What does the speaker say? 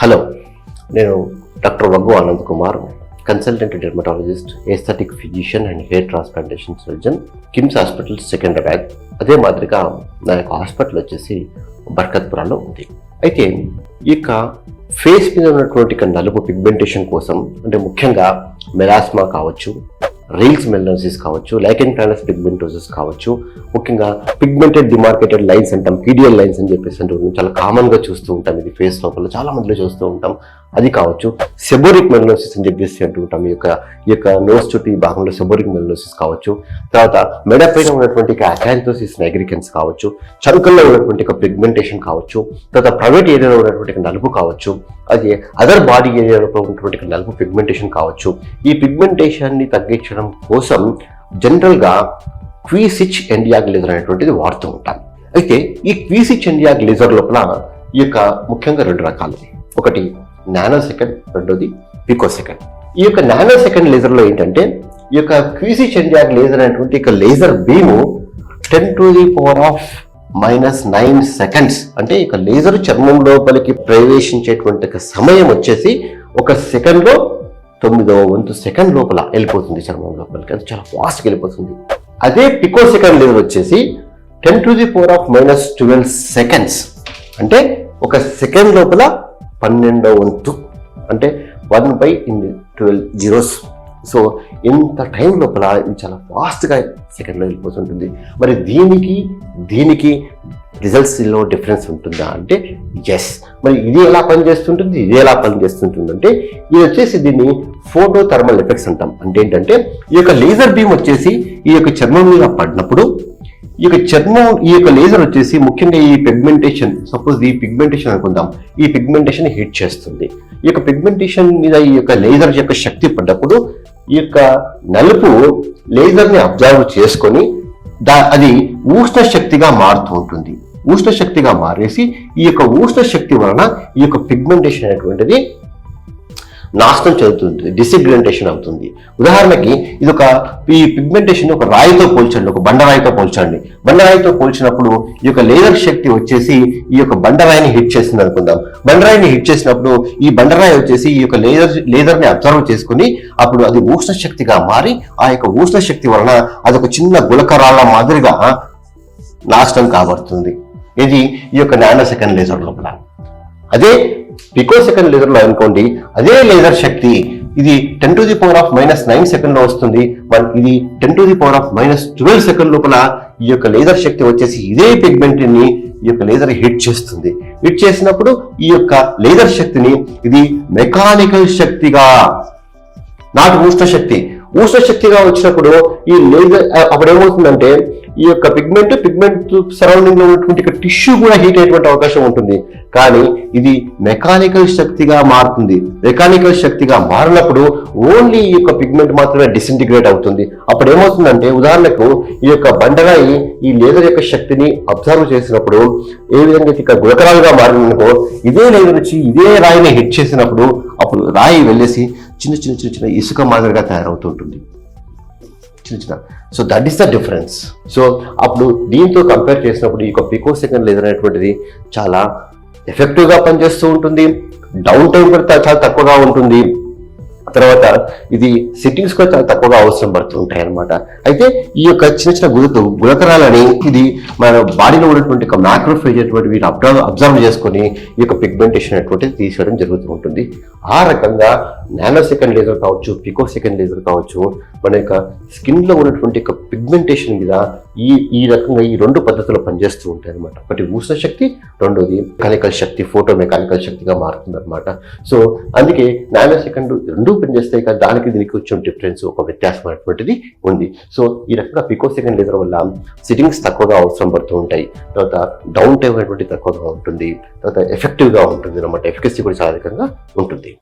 Hello, నేను doctor Vaggu Anand Kumar, consultant dermatologist, aesthetic physician and hair transplantation surgeon, KIMS hospital Secunderabad. అదే మాదిరిగా నా యొక్క హాస్పిటల్ వచ్చేసి బర్కత్పురాలో ఉంది. అయితే ఈ యొక్క ఫేస్ మీద ఉన్నటువంటి నలుపు పిగ్మెంటేషన్ కోసం, అంటే ముఖ్యంగా మెలాస్మా కావచ్చు, రీల్స్ మెలనోసిస్ కావచ్చు, లైకెన్ ప్లానస్ పిగ్మెంటోసిస్ కావచ్చు, ముఖ్యంగా పిగ్మెంటెడ్ డిమార్కేటెడ్ లైన్స్ అంటాం, పీడియల్ లైన్స్ అని చెప్పేసి అంటూ చాలా కామన్గా చూస్తూ ఉంటాం. ఇది ఫేస్ లోపల చాలా మందిలో చూస్తూ ఉంటాం. అది కావచ్చు, సెబోరిక్ మెలనోసిస్ అని చెప్పేసి అంటూ ఉంటాం. ఈ యొక్క నోస్ చుట్టూ ఈ భాగంలో సెబోరిక్ మెలనోసిస్ కావచ్చు. తర్వాత మెడ పైన ఉన్నటువంటి అకాంతోసిస్ నైగ్రికెన్స్ కావచ్చు, చంకల్లో ఉన్నటువంటి పిగ్మెంటేషన్ కావచ్చు, తర్వాత ప్రైవేట్ ఏరియాలో ఉన్నటువంటి నలుపు కావచ్చు, అది అదర్ బాడీ ఏరియాలో ఉన్నటువంటి నలుపు పిగ్మెంటేషన్ కావచ్చు. ఈ పిగ్మెంటేషన్ని తగ్గించడం కోసం జనరల్గా క్వీసిచ్ ఎండియాగ్ లేజర్ అనేటువంటిది వాడుతూ ఉంటాం. అయితే ఈ క్వీసిచ్ ఎండియాగ్ లేజర్ లోపల ఈ యొక్క ముఖ్యంగా రెండు రకాలు. ఒకటి నానో సెకండ్, రెండోది పికో సెకండ్. ఈ యొక్క నానో సెకండ్ లేజర్లో ఏంటంటే ఈ యొక్క క్వీసిచ్ ఎండియాగ్ లేజర్ అనేటువంటి యొక్క లేజర్ బీము 10⁻⁻⁹ సెకండ్స్, అంటే ఇక లేజర్ చర్మం లోపలికి ప్రవేశించేటువంటి సమయం వచ్చేసి ఒక సెకండ్లో 9వ సెకండ్ లోపల వెళ్ళిపోతుంది చర్మం లోపలికి. అది చాలా ఫాస్ట్గా వెళ్ళిపోతుంది. అదే పికో సెకండ్ లేజర్ వచ్చేసి 10⁻12 సెకండ్స్, అంటే ఒక సెకండ్ లోపల 12వ వంతు, అంటే 1/12 సో ఇంత టైం లోపల ఇది చాలా ఫాస్ట్గా సెకండ్లో వెళ్ళిపోతుంటుంది. మరి దీనికి రిజల్ట్స్లో డిఫరెన్స్ ఉంటుందా అంటే ఎస్. మరి ఇది ఎలా పనిచేస్తుంటుంది, ఇది ఎలా పనిచేస్తుంటుంది అంటే ఇది వచ్చేసి దీన్ని ఫోటో థర్మల్ ఎఫెక్ట్స్ అంటాం. అంటే ఏంటంటే ఈ యొక్క లేజర్ బీమ్ వచ్చేసి ఈ యొక్క చర్మం మీద పడినప్పుడు ఈ యొక్క లేజర్ వచ్చేసి ముఖ్యంగా ఈ పిగ్మెంటేషన్, సపోజ్ ఈ పిగ్మెంటేషన్ అనుకుందాం, ఈ పిగ్మెంటేషన్ హిట్ చేస్తుంది. ఈ యొక్క పిగ్మెంటేషన్ మీద ఈ యొక్క లేజర్ యొక్క శక్తి పడ్డప్పుడు ఈ యొక్క నలుపు లేజర్ని అబ్జర్వ్ చేసుకొని అది ఉష్ణ శక్తిగా మారుతూ ఉంటుంది. ఉష్ణ శక్తిగా మారేసి ఈ యొక్క ఉష్ణ శక్తి వలన ఈ యొక్క పిగ్మెంటేషన్ అనేటువంటిది నాశనం చెందుతుంది, డిసిగ్మెంటేషన్ అవుతుంది. ఉదాహరణకి ఈ పిగ్మెంటేషన్ ఒక రాయితో పోల్చండి, ఒక బండరాయితో పోల్చండి. బండరాయితో పోల్చినప్పుడు ఈ యొక్క లేజర్ శక్తి వచ్చేసి ఈ యొక్క బండరాయిని హిట్ చేసింది అనుకుందాం. బండరాయిని హిట్ చేసినప్పుడు ఈ బండరాయి వచ్చేసి ఈ యొక్క లేజర్ని అబ్జర్వ్ చేసుకుని అప్పుడు అది ఉష్ణ శక్తిగా మారి ఆ యొక్క ఉష్ణ శక్తి వలన అది ఒక చిన్న గులకరాళ్ళ మాదిరిగా నాశనం కాబడుతుంది. ఇది ఈ యొక్క నానో సెకండ్ లేజర్ లోపల. అదే పికో సెకండ్ లేజర్ లో అనుకోండి, అదే లేజర్ శక్తి ఇది 10⁻⁻9 సెకండ్ లో వస్తుంది. ఇది 10⁻⁻12 సెకండ్ లోపల ఈ యొక్క లేజర్ శక్తి వచ్చేసి ఇదే పిగ్మెంట్ ని ఈ యొక్క లేజర్ హిట్ చేస్తుంది. హిట్ చేసినప్పుడు ఈ యొక్క లేజర్ శక్తిని ఇది మెకానికల్ శక్తిగా, నాట్ ఉష్ణ శక్తిగా వచ్చినప్పుడు ఈ లేజర్ అప్పుడు ఏమవుతుందంటే ఈ యొక్క పిగ్మెంట్ సరౌండింగ్ లో ఉన్నటువంటి టిష్యూ కూడా హీట్ అయ్యేటువంటి అవకాశం ఉంటుంది. కానీ ఇది మెకానికల్ శక్తిగా మారుతుంది. మెకానికల్ శక్తిగా మారినప్పుడు ఓన్లీ ఈ యొక్క పిగ్మెంట్ మాత్రమే డిసింటిగ్రేట్ అవుతుంది. అప్పుడు ఏమవుతుందంటే ఉదాహరణకు ఈ యొక్క బండరాయి ఈ లేజర్ యొక్క శక్తిని అబ్జర్వ్ చేసినప్పుడు ఏ విధంగా ఇక గులకరాలుగా మారిందనుకో, ఇదే లేజర్ వచ్చి ఇదే రాయిని హిట్ చేసినప్పుడు అప్పుడు రాయి వెళ్ళేసి చిన్న ఇసుక మాదిరిగా తయారవుతుంటుంది. So that is the difference. So అప్పుడు దీంతో కంపేర్ చేసినప్పుడు ఈ పికో సెకండ్ లేజర్ అనేటువంటిది చాలా ఎఫెక్టివ్గా పనిచేస్తూ ఉంటుంది. డౌన్ టైం కూడా చాలా తక్కువగా ఉంటుంది. తర్వాత ఇది సిట్టింగ్స్ కూడా చాలా తక్కువగా అవసరం పడుతూ ఉంటాయి అన్నమాట. అయితే ఈ యొక్క చిన్న గులకరాలని ఇది మన బాడీలో ఉన్నటువంటి ఒక మ్యాక్రోఫేజ్ అటువంటి వీటిని అబ్జర్వ్ చేసుకొని ఈ యొక్క పిగ్మెంటేషన్ అనేటువంటిది తీసేయడం జరుగుతూ ఉంటుంది. ఆ రకంగా నానో సెకండ్ లేజర్ కావచ్చు, పికో సెకండ్ లేజర్ కావచ్చు, మన యొక్క స్కిన్ లో ఉన్నటువంటి ఒక పిగ్మెంటేషన్ మీద ఈ రకంగా ఈ రెండు పద్ధతులు పనిచేస్తూ ఉంటాయి అనమాట. ఒకటి ఉష్ణ శక్తి, రెండోది మెకానికల్ శక్తి, ఫోటో మెకానికల్ శక్తిగా మారుతుంది అనమాట. సో అందుకే నానో సెకండ్ రెండు పనిచేస్తాయి, కానీ దానికి దీనికి వచ్చిన డిఫరెన్స్, ఒక వ్యత్యాసం అనేటువంటిది ఉంది. సో ఈ రకంగా పికో సెకండ్ లేజర్ వల్ల సిట్టింగ్స్ తక్కువగా అవసరం పడుతూ ఉంటాయి. తర్వాత డౌన్ టైం అనేటువంటి తక్కువగా ఉంటుంది. తర్వాత ఎఫెక్టివ్గా ఉంటుంది అనమాట. ఎఫికసీ కూడా చాలా అధికంగా ఉంటుంది.